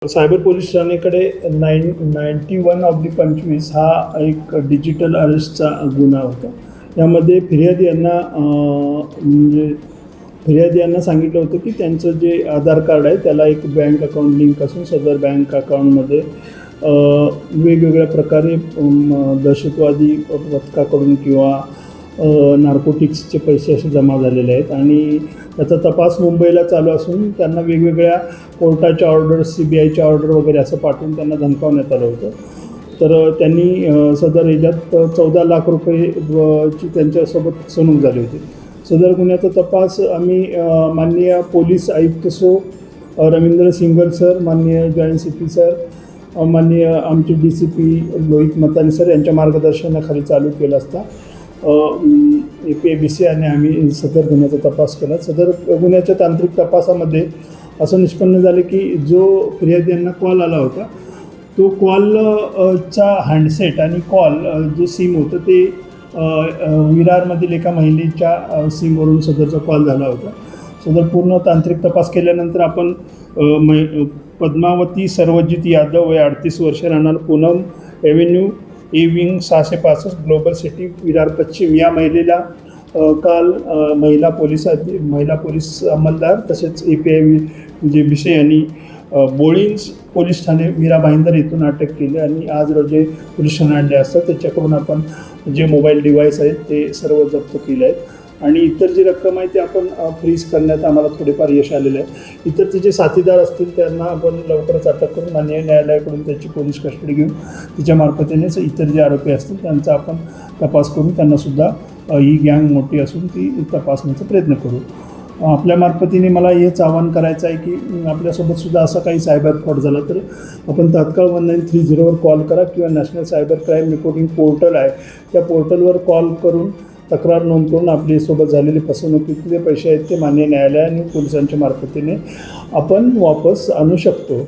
Cyber police ठाण्याकडे 91/25 हा एक digital अरेस्टचा गुन्हा होता. यामध्ये फिर्यादी यांना सांगितलं होतं की त्यांचं जे आधार कार्ड आहे त्याला एक बँक अकाउंट लिंक असून सदर बँक अकाउंटमध्ये वेगवेगळ्या प्रकारे दहशतवादी पथकाकडून किंवा नार्कोटिक्सचे पैसे असे जमा झालेले आहेत आणि त्याचा तपास मुंबईला चालू असून त्यांना वेगवेगळ्या कोर्टाच्या ऑर्डर्स, CBIच्या ऑर्डर वगैरे असं पाठवून त्यांना धमकावण्यात आलं होतं. तर त्यांनी सदर ह्याच्यात 14 लाख रुपयेची त्यांच्यासोबत फसवणूक झाली होती. सदर गुन्ह्याचा तपास आम्ही माननीय पोलीस आयुक्त रवींद्र सिंघल सर, माननीय जॉईंट CP सर, माननीय आमचे DCP लोहित मतानी सर यांच्या मार्गदर्शनाखाली चालू केला असता APIBC आणि आम्ही सदर गुन्ह्याचा तपास केला. सदर गुन्ह्याच्या तांत्रिक तपासामध्ये असं निष्पन्न झालं की जो फिर्यादी यांना कॉल आला होता तो कॉलचा हँडसेट आणि कॉल जे सिम होतं ते विरारमधील एका महिलेच्या सिमवरून सदरचा कॉल झाला होता. सदर पूर्ण तांत्रिक तपास केल्यानंतर आपण पद्मावती सर्वजित यादव वय 38 वर्ष, राहणार Poonam avenue, A wing 665 global city Virar पश्चिम या महिलेला काल महिला पोलीस अंमलदार तसेच APIBC यांनी बोळींज पोलीस ठाणे मीरा भाईंदर येथून अटक केली आणि आज रोजी पोलीस ठाणे आणले असतात. त्याच्याकडून आपण जे मोबाईल डिव्हाइस आहेत ते सर्व जप्त केले आहेत आणि इतर जी रक्कम आहे ते आपण फ्रीज करण्यात आम्हाला थोडेफार यश आलेलं आहे. इतर जे साथीदार असतील त्यांना आपण लवकरच अटक करून माननीय न्यायालयाकडून त्याची पोलीस कस्टडी घेऊन तिच्या मार्फतीनेच इतर जे आरोपी असतील त्यांचा आपण तपास करून त्यांनासुद्धा ही गँग मोठी असून ती तपासण्याचा प्रयत्न करू. आपल्या मार्फतीने मला हेच आवाहन करायचं आहे की आपल्यासोबतसुद्धा असा काही सायबर फ्रॉड झाला तर आपण तात्काळ 1930वर कॉल करा किंवा national cyber crime reporting portal आहे त्या पोर्टलवर कॉल करून तक्रार नोंद करून आपल्यासोबत झालेले फसवणुकीतले पैसे आहेत ते मान्य न्यायालय आणि पोलिसांच्या मार्फतीने आपण वापस आणू शकतो.